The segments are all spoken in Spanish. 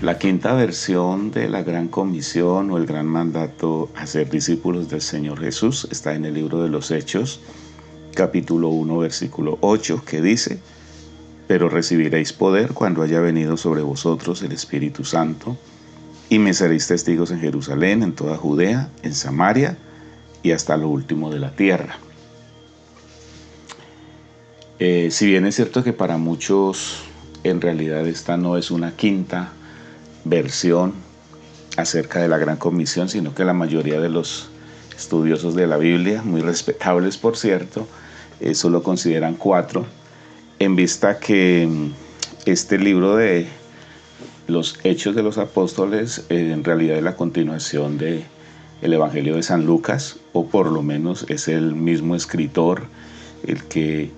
La quinta versión de la Gran Comisión o el Gran Mandato a ser discípulos del Señor Jesús está en el libro de los Hechos, capítulo 1, versículo 8, que dice: pero recibiréis poder cuando haya venido sobre vosotros el Espíritu Santo, y me seréis testigos en Jerusalén, en toda Judea, en Samaria y hasta lo último de la tierra. Si bien es cierto que para muchos en realidad esta no es una quinta versión acerca de la Gran Comisión, sino que la mayoría de los estudiosos de la Biblia, muy respetables por cierto, eso lo consideran 4, en vista que este libro de los Hechos de los Apóstoles en realidad es la continuación de el Evangelio de San Lucas, o por lo menos es el mismo escritor el que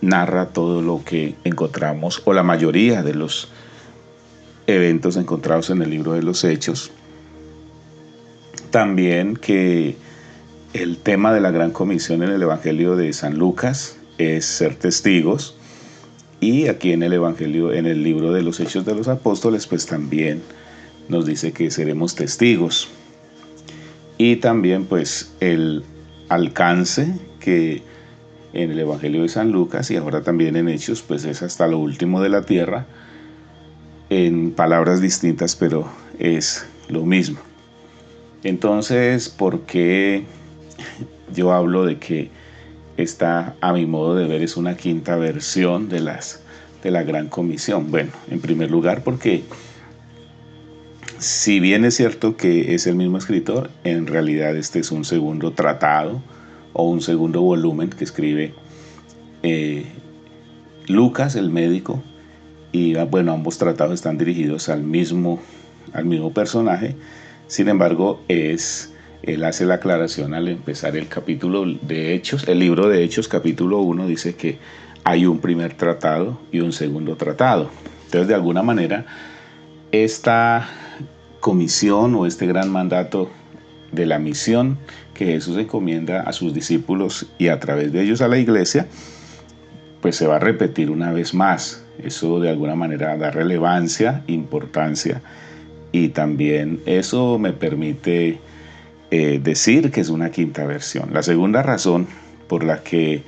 narra todo lo que encontramos, o la mayoría de los eventos encontrados en el libro de los Hechos. También que el tema de la Gran Comisión en el Evangelio de San Lucas es ser testigos, y aquí en el Evangelio, en el libro de los Hechos de los Apóstoles, pues también nos dice que seremos testigos. Y también pues el alcance que en el Evangelio de San Lucas y ahora también en Hechos, pues es hasta lo último de la tierra, en palabras distintas, pero es lo mismo. Entonces, ¿por qué yo hablo de que esta, a mi modo de ver, es una quinta versión de la Gran Comisión? Bueno, en primer lugar porque si bien es cierto que es el mismo escritor, en realidad este es un segundo tratado o un segundo volumen que escribe Lucas, el médico, y bueno, ambos tratados están dirigidos al mismo personaje. Sin embargo, él hace la aclaración al empezar el capítulo de Hechos, el libro de Hechos, capítulo 1, dice que hay un primer tratado y un segundo tratado. Entonces, de alguna manera, esta comisión o este gran mandato de la misión que Jesús encomienda a sus discípulos y a través de ellos a la iglesia, pues se va a repetir una vez más. Eso de alguna manera da relevancia, importancia, y también eso me permite decir que es una quinta versión. La segunda razón por la que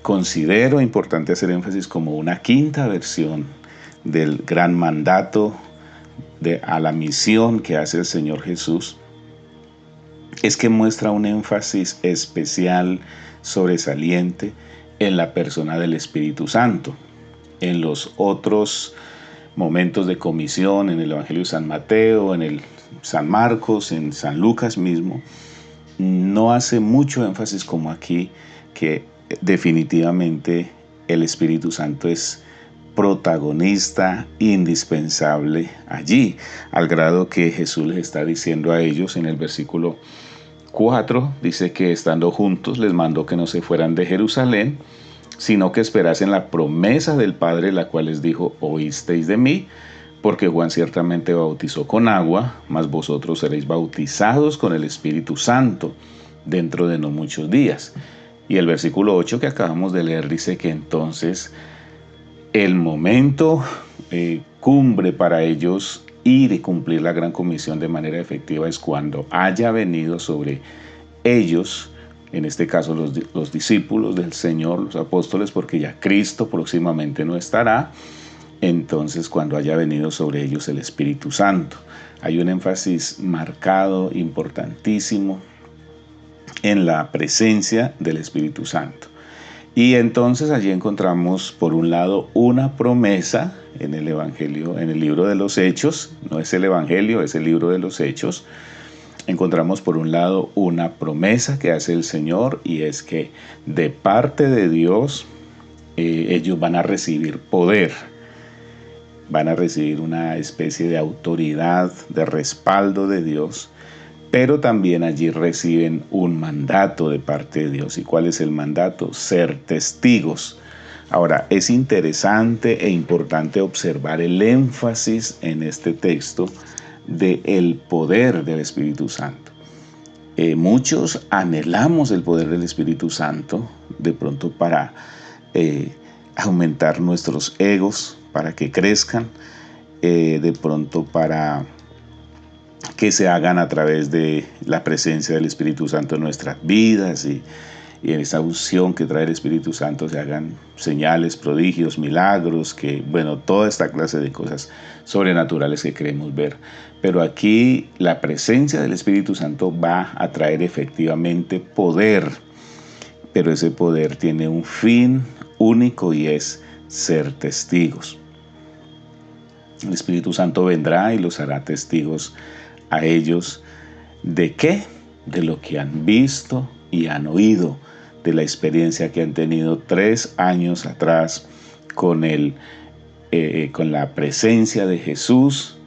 considero importante hacer énfasis como una quinta versión del gran mandato a la misión que hace el Señor Jesús es que muestra un énfasis especial, sobresaliente, en la persona del Espíritu Santo. En los otros momentos de comisión, en el Evangelio de San Mateo, en el San Marcos, en San Lucas mismo, no hace mucho énfasis como aquí, que definitivamente el Espíritu Santo es protagonista indispensable allí, al grado que Jesús les está diciendo a ellos en el versículo 4, dice que estando juntos les mandó que no se fueran de Jerusalén, sino que esperasen la promesa del Padre, la cual les dijo: oísteis de mí, porque Juan ciertamente bautizó con agua, mas vosotros seréis bautizados con el Espíritu Santo dentro de no muchos días. Y el versículo 8 que acabamos de leer dice que entonces el momento cumbre para ellos ir y cumplir la gran comisión de manera efectiva es cuando haya venido sobre ellos, en este caso los discípulos del Señor, los apóstoles, porque ya Cristo próximamente no estará. Entonces, cuando haya venido sobre ellos el Espíritu Santo, hay un énfasis marcado, importantísimo, en la presencia del Espíritu Santo. Y entonces allí encontramos, por un lado, una promesa en el Evangelio, en el libro de los Hechos. No es el Evangelio, es el libro de los Hechos. Encontramos, por un lado, una promesa que hace el Señor, y es que de parte de Dios ellos van a recibir poder. Van a recibir una especie de autoridad, de respaldo de Dios, pero también allí reciben un mandato de parte de Dios. ¿Y cuál es el mandato? Ser testigos. Ahora, es interesante e importante observar el énfasis en este texto del poder del Espíritu Santo. Muchos anhelamos el poder del Espíritu Santo, de pronto para aumentar nuestros egos, para que crezcan, de pronto para que se hagan a través de la presencia del Espíritu Santo en nuestras vidas y en esa unción que trae el Espíritu Santo se hagan señales, prodigios, milagros, toda esta clase de cosas sobrenaturales que queremos ver. Pero aquí la presencia del Espíritu Santo va a traer efectivamente poder, pero ese poder tiene un fin único y es ser testigos. El Espíritu Santo vendrá y los hará testigos a ellos. ¿De qué? De lo que han visto y han oído, de la experiencia que han tenido 3 años atrás con la presencia de Jesús,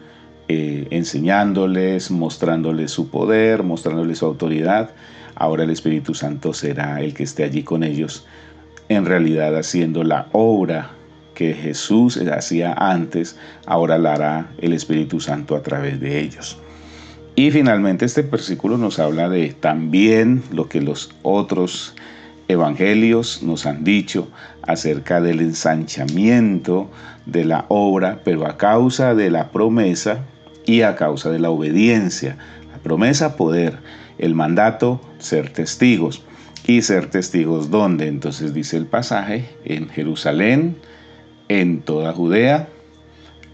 enseñándoles, mostrándoles su poder, mostrándoles su autoridad. Ahora el Espíritu Santo será el que esté allí con ellos, en realidad haciendo la obra que Jesús hacía antes, ahora la hará el Espíritu Santo a través de ellos. Y finalmente este versículo nos habla de también lo que los otros evangelios nos han dicho acerca del ensanchamiento de la obra, pero a causa de la promesa y a causa de la obediencia. La promesa, poder; el mandato, ser testigos. ¿Y ser testigos dónde? Entonces dice el pasaje: en Jerusalén, en toda Judea,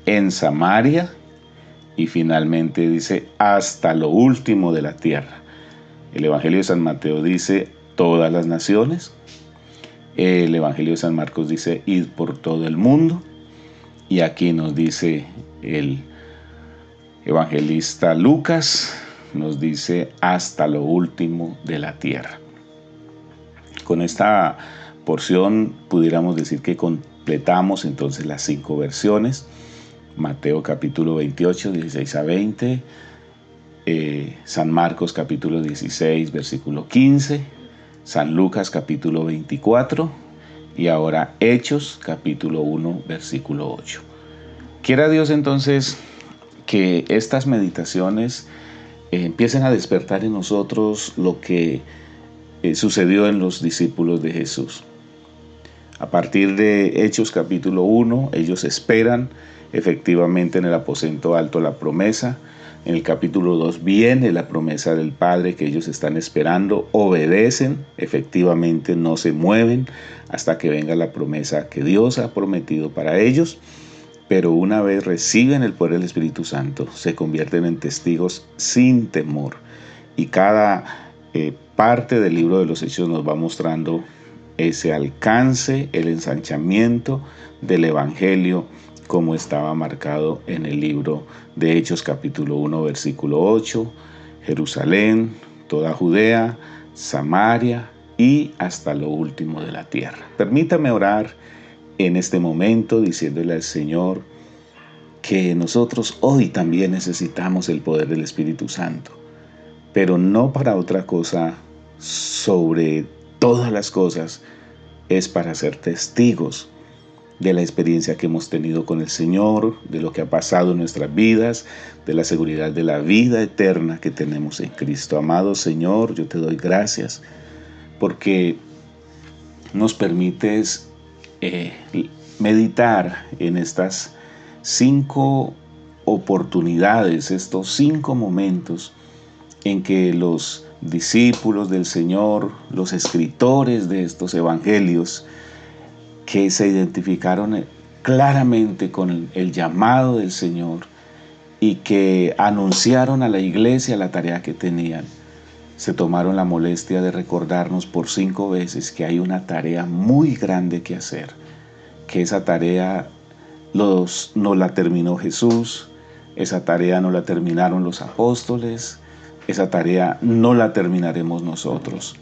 en Samaria y finalmente dice hasta lo último de la tierra. El Evangelio de San Mateo dice todas las naciones. El Evangelio de San Marcos dice id por todo el mundo. Y aquí nos dice el evangelista Lucas, nos dice hasta lo último de la tierra. Con esta porción pudiéramos decir que completamos entonces las 5 versiones. Mateo capítulo 28, 16 a 20. San Marcos capítulo 16, versículo 15. San Lucas capítulo 24. Y ahora Hechos capítulo 1, versículo 8. Quiera Dios entonces que estas meditaciones empiecen a despertar en nosotros lo que sucedió en los discípulos de Jesús. A partir de Hechos capítulo 1, ellos esperan efectivamente en el aposento alto la promesa. En el capítulo 2 viene la promesa del Padre que ellos están esperando, obedecen, efectivamente no se mueven hasta que venga la promesa que Dios ha prometido para ellos. Pero una vez reciben el poder del Espíritu Santo, se convierten en testigos sin temor. Y cada parte del libro de los Hechos nos va mostrando ese alcance, el ensanchamiento del Evangelio, como estaba marcado en el libro de Hechos capítulo 1, versículo 8, Jerusalén, toda Judea, Samaria y hasta lo último de la tierra. Permítame orar en este momento diciéndole al Señor que nosotros hoy también necesitamos el poder del Espíritu Santo, pero no para otra cosa, sobre todas las cosas, es para ser testigos de la experiencia que hemos tenido con el Señor, de lo que ha pasado en nuestras vidas, de la seguridad de la vida eterna que tenemos en Cristo. Amado Señor, yo te doy gracias porque nos permites meditar en estas 5 oportunidades, estos 5 momentos en que los discípulos del Señor, los escritores de estos evangelios, que se identificaron claramente con el llamado del Señor y que anunciaron a la iglesia la tarea que tenían, se tomaron la molestia de recordarnos por 5 veces que hay una tarea muy grande que hacer, que esa tarea no la terminó Jesús, esa tarea no la terminaron los apóstoles, esa tarea no la terminaremos nosotros,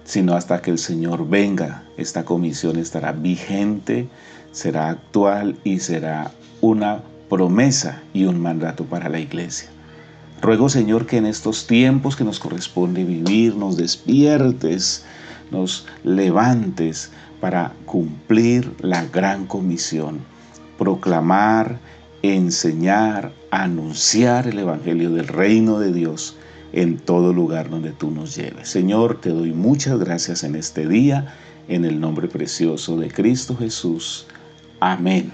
sino hasta que el Señor venga. Esta comisión estará vigente, será actual y será una promesa y un mandato para la iglesia. Ruego, Señor, que en estos tiempos que nos corresponde vivir, nos despiertes, nos levantes para cumplir la gran comisión, proclamar, enseñar, anunciar el Evangelio del reino de Dios en todo lugar donde tú nos lleves. Señor, te doy muchas gracias en este día, en el nombre precioso de Cristo Jesús. Amén.